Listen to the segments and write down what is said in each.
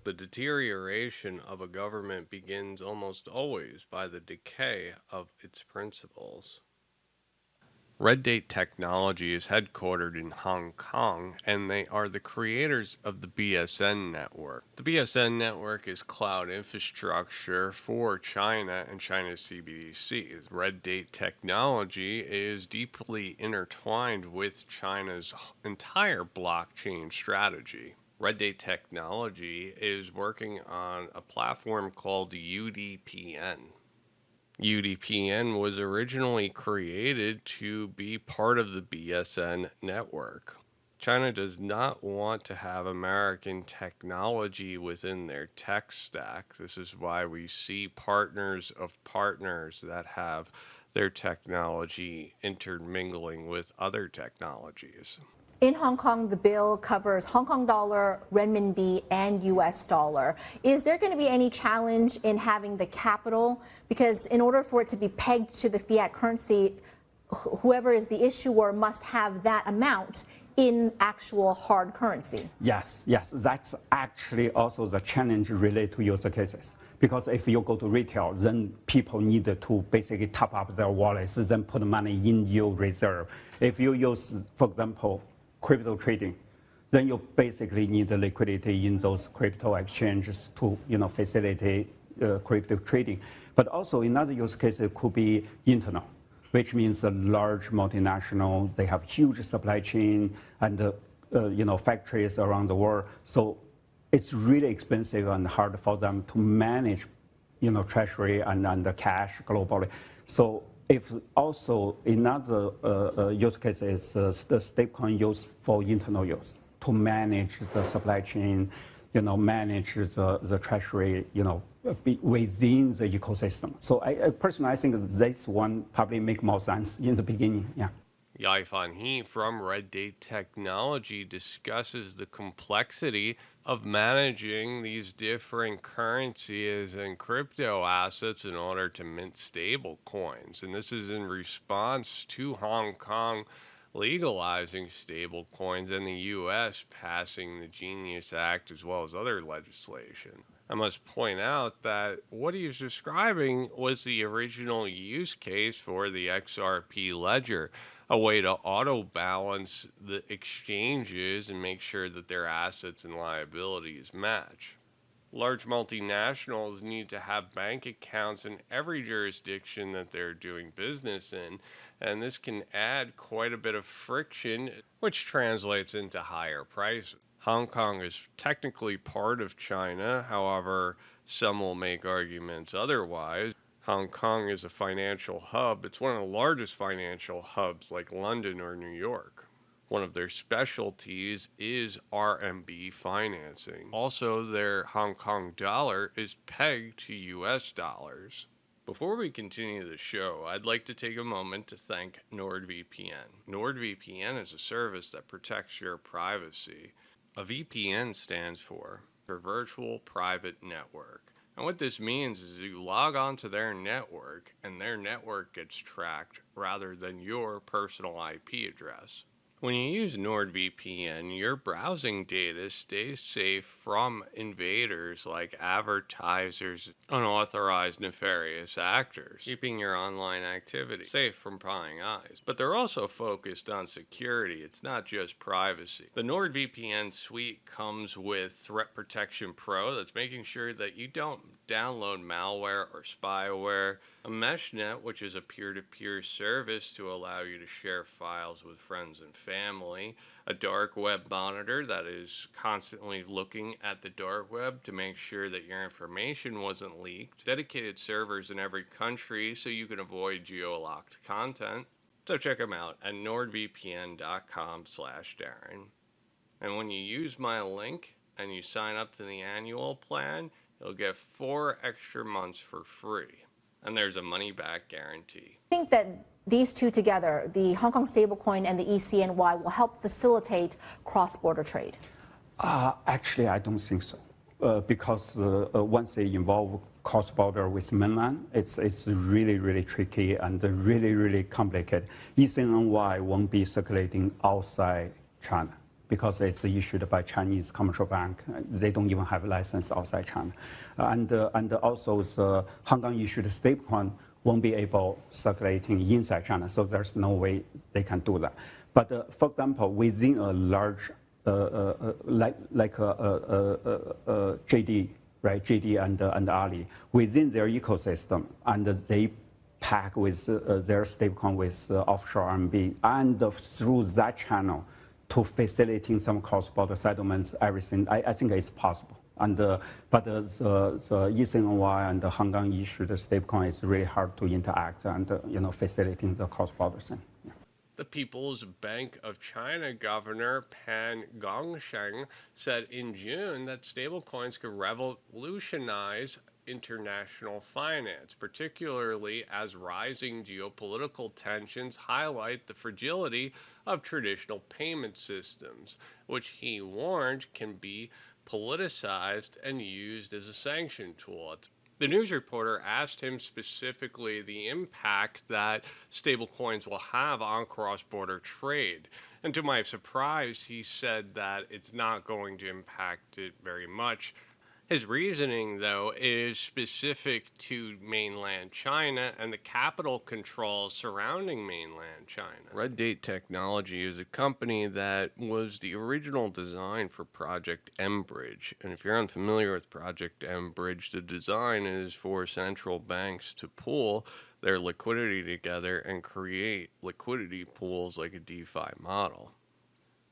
The deterioration of a government begins almost always by the decay of its principles. Red Date Technology is headquartered in Hong Kong, and they are the creators of the BSN network. The BSN network is cloud infrastructure for China and China's CBDCs. Red Date Technology is deeply intertwined with China's entire blockchain strategy. Red Date Technology is working on a platform called UDPN. UDPN was originally created to be part of the BSN network. China does not want to have American technology within their tech stack. This is why we see partners of partners that have their technology intermingling with other technologies. In Hong Kong, the bill covers Hong Kong dollar, renminbi, and US dollar. Is there going to be any challenge in having the capital? Because in order for it to be pegged to the fiat currency, whoever is the issuer must have that amount in actual hard currency. Yes, that's actually also the challenge related to use cases. Because if you go to retail, then people need to basically top up their wallets, then put money in your reserve. If you use, for example, crypto trading, then you basically need the liquidity in those crypto exchanges to facilitate crypto trading. But also another use case could be internal, which means a large multinational, they have huge supply chain and factories around the world. So it's really expensive and hard for them to manage treasury and the cash globally. So if also another use case is the stablecoin used for internal use to manage the supply chain, manage the treasury, within the ecosystem. So I personally, I think this one probably make more sense in the beginning. Yeah. Yaifan He from Red Date Technology discusses the complexity of managing these different currencies and crypto assets in order to mint stable coins. And this is in response to Hong Kong legalizing stable coins and the US passing the Genius Act as well as other legislation. I must point out that what he's describing was the original use case for the XRP ledger, a way to auto balance the exchanges and make sure that their assets and liabilities match. Large multinationals need to have bank accounts in every jurisdiction that they're doing business in, and this can add quite a bit of friction, which translates into higher prices. Hong Kong is technically part of China, however, some will make arguments otherwise. Hong Kong is a financial hub. It's one of the largest financial hubs like London or New York. One of their specialties is RMB financing. Also, their Hong Kong dollar is pegged to US dollars. Before we continue the show, I'd like to take a moment to thank NordVPN. NordVPN is a service that protects your privacy. A VPN stands for Virtual Private Network. And what this means is you log on to their network and their network gets tracked rather than your personal IP address. When you use NordVPN, your browsing data stays safe from invaders like advertisers, unauthorized nefarious actors, keeping your online activity safe from prying eyes. But they're also focused on security. It's not just privacy. The NordVPN suite comes with Threat Protection Pro that's making sure that you don't download malware or spyware, a MeshNet, which is a peer-to-peer service to allow you to share files with friends and family, a dark web monitor that is constantly looking at the dark web to make sure that your information wasn't leaked, dedicated servers in every country so you can avoid geo-locked content. So check them out at nordvpn.com/Darren. And when you use my link and you sign up to the annual plan, you'll get 4 extra months for free. And there's a money-back guarantee. I think that these two together, the Hong Kong stablecoin and the ECNY, will help facilitate cross-border trade. Actually, I don't think so. Because once they involve cross-border with mainland, it's really, really tricky and really, really complicated. ECNY won't be circulating outside China. because it's issued by Chinese commercial bank. They don't even have a license outside China. And also the Hong Kong issued stablecoin won't be able circulating inside China, so there's no way they can do that. But for example, within a large, like JD, right, JD and Ali, within their ecosystem, and they pack with their stablecoin with offshore RMB, and through that channel to facilitating some cross-border settlements, everything, I think it's possible. And but the ECNY and the Hong Kong issued stablecoin is really hard to interact and facilitating the cross-border thing. Yeah. The People's Bank of China Governor Pan Gongsheng said in June that stablecoins could revolutionize international finance, particularly as rising geopolitical tensions highlight the fragility of traditional payment systems, which he warned can be politicized and used as a sanction tool. The news reporter asked him specifically the impact that stablecoins will have on cross-border trade. And to my surprise, he said that it's not going to impact it very much. His reasoning, though, is specific to mainland China and the capital controls surrounding mainland China. Red Date Technology is a company that was the original design for Project M-Bridge. And if you're unfamiliar with Project M-Bridge, the design is for central banks to pool their liquidity together and create liquidity pools like a DeFi model.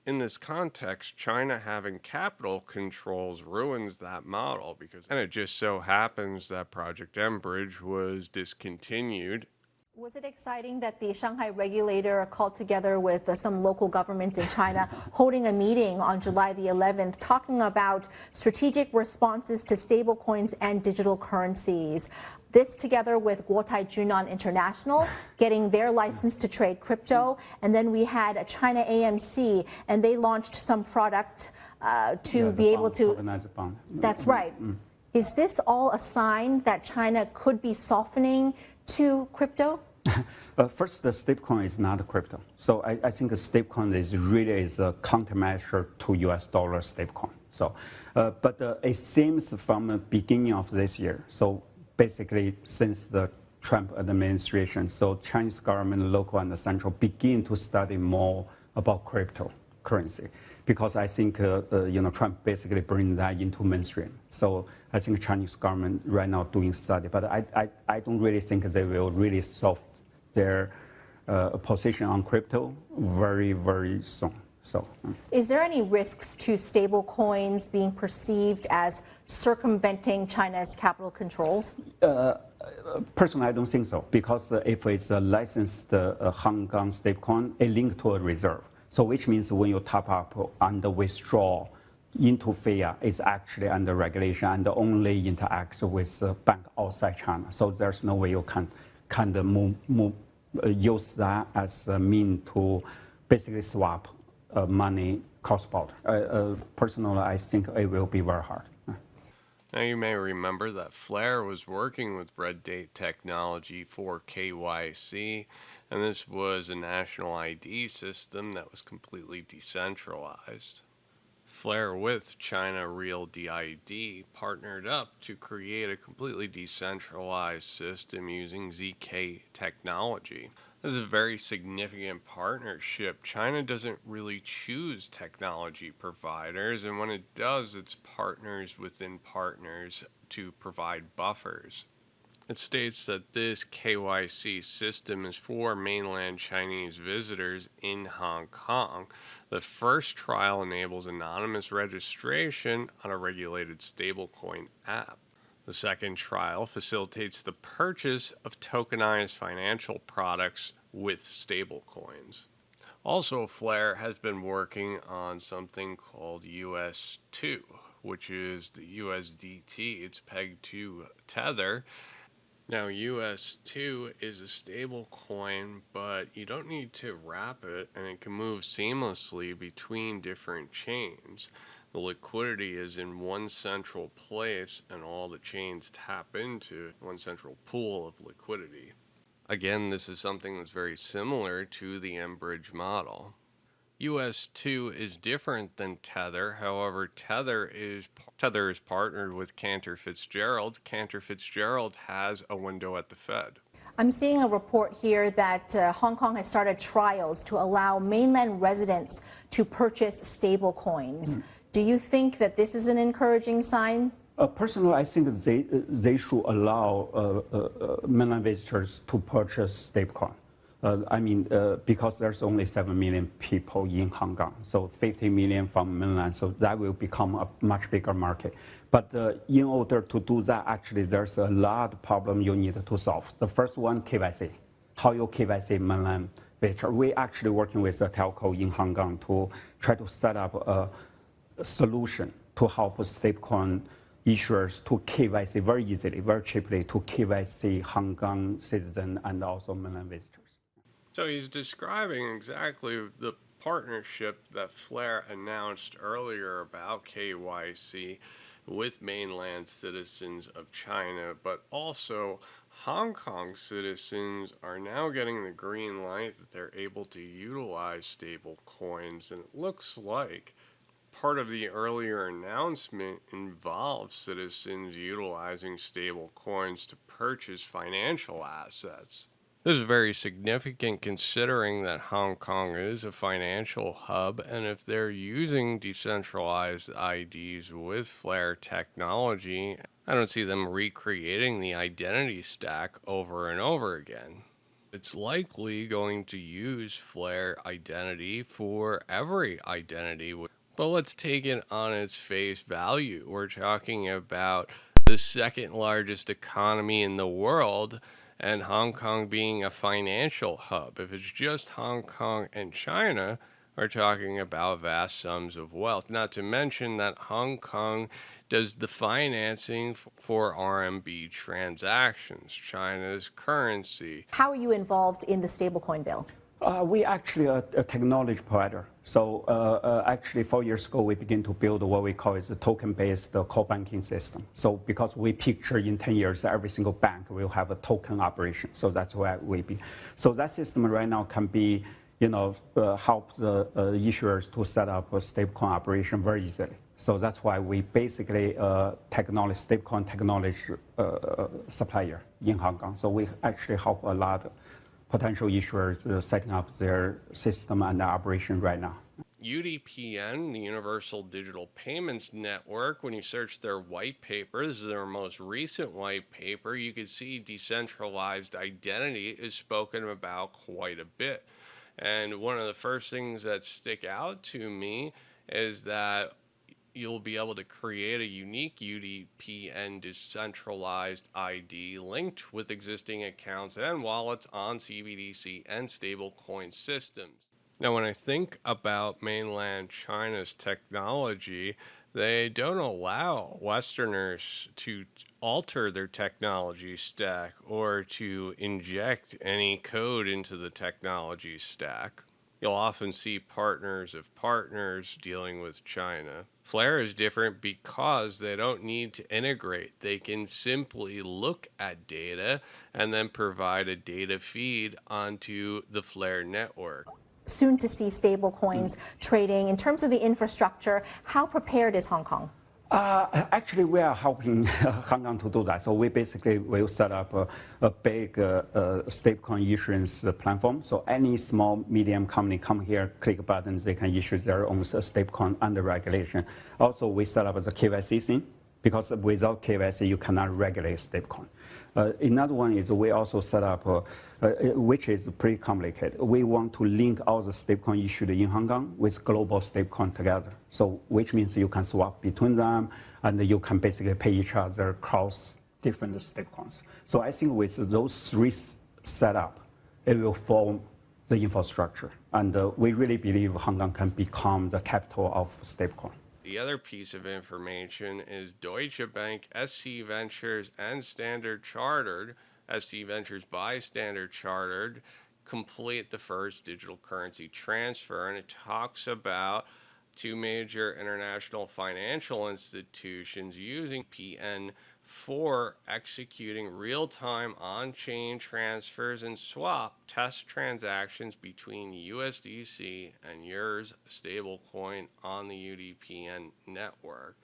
In this context, China having capital controls ruins that model and it just so happens that Project M-Bridge was discontinued. Was it exciting that the Shanghai regulator called together with some local governments in China, holding a meeting on July the 11th, talking about strategic responses to stablecoins and digital currencies? This together with Guotai Junan International getting their license to trade crypto. And then we had China AMC, and they launched some product to be able to... That's right. Is this all a sign that China could be softening to crypto? First, the stablecoin is not crypto. So I think a stablecoin is a countermeasure to US dollar stablecoin. So, but it seems from the beginning of this year, so basically since the Trump administration, so Chinese government, local and the central, begin to study more about cryptocurrency. Because I think Trump basically bring that into mainstream. So I think Chinese government right now doing study, but I don't really think they will really solve their position on crypto very, very soon. So, is there any risks to stable coins being perceived as circumventing China's capital controls? Personally, I don't think so, because if it's a licensed Hong Kong stablecoin, it linked to a reserve. So which means when you top up and withdraw into fiat, it's actually under regulation and only interacts with bank outside China. So there's no way you can kind of use that as a mean to basically swap money cross-border. Personally, I think it will be very hard. Now, you may remember that Flare was working with Red Date Technology for KYC, and this was a national ID system that was completely decentralized. Flare with China Real DID partnered up to create a completely decentralized system using ZK technology. This is a very significant partnership. China doesn't really choose technology providers, and when it does, it's partners within partners to provide buffers. It states that this KYC system is for mainland Chinese visitors in Hong Kong. The first trial enables anonymous registration on a regulated stablecoin app. The second trial facilitates the purchase of tokenized financial products with stablecoins. Also, Flare has been working on something called US2, which is the USDT. It's pegged to Tether. Now, US2 is a stable coin, but you don't need to wrap it, and it can move seamlessly between different chains. The liquidity is in one central place, and all the chains tap into one central pool of liquidity. Again, this is something that's very similar to the M-Bridge model. US2 is different than Tether. However, Tether is partnered with Cantor Fitzgerald. Cantor Fitzgerald has a window at the Fed. I'm seeing a report here that Hong Kong has started trials to allow mainland residents to purchase stable coins. Do you think that this is an encouraging sign? Personally, I think they should allow mainland visitors to purchase stablecoin. Because there's only 7 million people in Hong Kong, so 50 million from mainland, so that will become a much bigger market. But in order to do that, actually, there's a lot of problem you need to solve. The first one, KYC. How you KYC mainland visitor? We actually working with a telco in Hong Kong to try to set up a solution to help stablecoin issuers to KYC very easily, very cheaply, to KYC Hong Kong citizens and also mainland visitors. So he's describing exactly the partnership that Flare announced earlier about KYC with mainland citizens of China, but also Hong Kong citizens are now getting the green light that they're able to utilize stable coins. And it looks like part of the earlier announcement involves citizens utilizing stable coins to purchase financial assets. This is very significant considering that Hong Kong is a financial hub, and if they're using decentralized IDs with Flare technology, I don't see them recreating the identity stack over and over again. It's likely going to use Flare identity for every identity. But let's take it on its face value. We're talking about the second largest economy in the world, and Hong Kong being a financial hub. If it's just Hong Kong and China, we're talking about vast sums of wealth. Not to mention that Hong Kong does the financing for RMB transactions, China's currency. How are you involved in the stablecoin bill? We actually are a technology provider. So actually 4 years ago, we began to build what we call is a token-based core banking system. So because we picture in 10 years, every single bank will have a token operation. So that's why we be. So that system right now can be, help the issuers to set up a stablecoin operation very easily. So that's why we basically stablecoin technology supplier in Hong Kong. So we actually help a lot potential issuers setting up their system and operation right now. UDPN, the Universal Digital Payments Network, when you search their white paper, this is their most recent white paper, you can see decentralized identity is spoken about quite a bit. And one of the first things that stick out to me is that you'll be able to create a unique UDPN decentralized ID linked with existing accounts and wallets on CBDC and stablecoin systems. Now, when I think about mainland China's technology, they don't allow Westerners to alter their technology stack or to inject any code into the technology stack. You'll often see partners of partners dealing with China. Flare is different because they don't need to integrate. They can simply look at data and then provide a data feed onto the Flare network. Soon to see stable coins trading. In terms of the infrastructure, how prepared is Hong Kong? Actually, we are helping Hong Kong to do that. So we basically will set up a big stablecoin issuance platform. So any small, medium company come here, click buttons, they can issue their own stablecoin under regulation. Also, we set up the KYC thing, because without KYC, you cannot regulate stablecoin. Another one is we also set up, which is pretty complicated. We want to link all the stablecoin issued in Hong Kong with global stablecoin together. So which means you can swap between them and you can basically pay each other across different stablecoins. So I think with those three set up, it will form the infrastructure. And we really believe Hong Kong can become the capital of stablecoin. The other piece of information is Deutsche Bank, SC Ventures, and Standard Chartered, SC Ventures by Standard Chartered, complete the first digital currency transfer. And it talks about two major international financial institutions using PN for executing real-time on-chain transfers and swap test transactions between USDC and yours stablecoin on the UDPN network.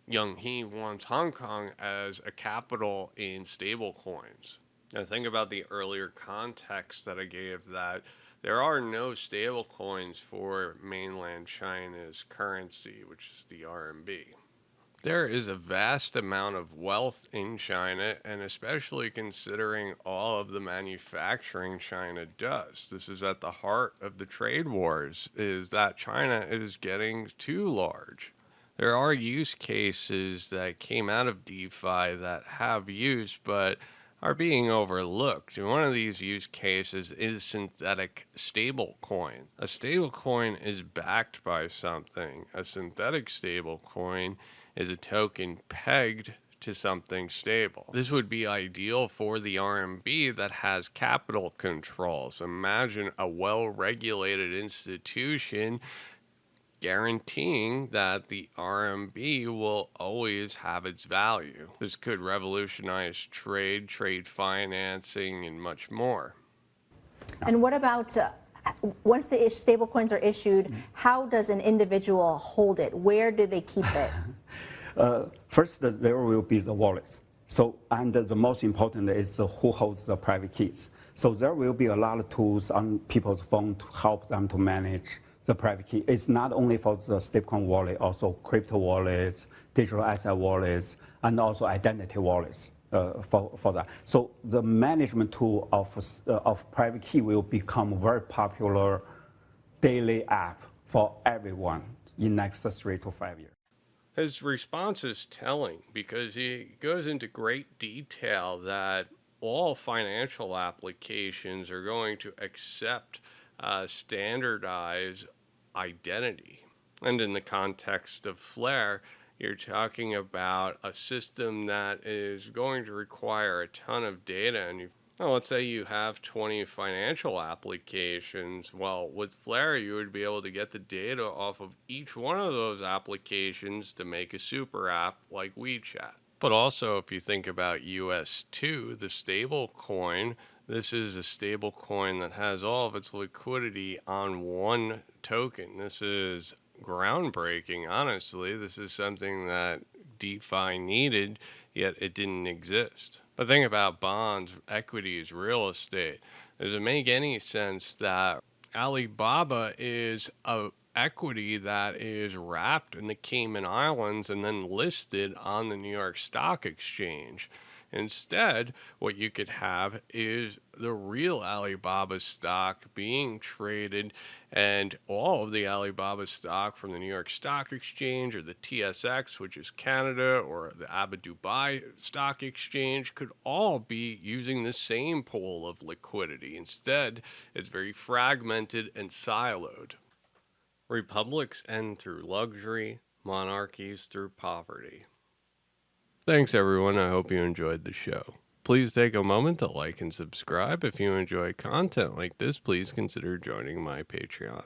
Young He wants Hong Kong as a capital in stablecoins. Now think about the earlier context that I gave, that there are no stablecoins for mainland China's currency, which is the RMB. There is a vast amount of wealth in China, and especially considering all of the manufacturing China does. This is at the heart of the trade wars, is that China is getting too large. There are use cases that came out of DeFi that have use, but are being overlooked. And one of these use cases is synthetic stablecoin. A stablecoin is backed by something. A synthetic stablecoin is a token pegged to something stable. This would be ideal for the RMB that has capital controls. Imagine a well-regulated institution guaranteeing that the RMB will always have its value. This could revolutionize trade financing, and much more. And what about once the stablecoins are issued, how does an individual hold it? Where do they keep it? First, there will be the wallets. So, and the most important is who holds the private keys. So there will be a lot of tools on people's phone to help them to manage the private key. It's not only for the stablecoin wallet, also crypto wallets, digital asset wallets, and also identity wallets for that. So the management tool of private key will become a very popular daily app for everyone in next 3 to 5 years. His response is telling, because he goes into great detail that all financial applications are going to accept standardized identity. And in the context of Flare, you're talking about a system that is going to require a ton of data. And let's say you have 20 financial applications. Well, with Flare, you would be able to get the data off of each one of those applications to make a super app like WeChat. But also, if you think about US2, the stable coin, this is a stable coin that has all of its liquidity on one token. This is groundbreaking, honestly. This is something that DeFi needed, yet it didn't exist. But think about bonds, equities, real estate. Does it make any sense that Alibaba is a equity that is wrapped in the Cayman Islands and then listed on the New York Stock Exchange? Instead, what you could have is the real Alibaba stock being traded, and all of the Alibaba stock from the New York Stock Exchange or the TSX, which is Canada, or the Abu Dhabi Stock Exchange could all be using the same pool of liquidity. Instead, it's very fragmented and siloed. Republics end through luxury, monarchies through poverty. Thanks, everyone. I hope you enjoyed the show. Please take a moment to like and subscribe. If you enjoy content like this, please consider joining my Patreon.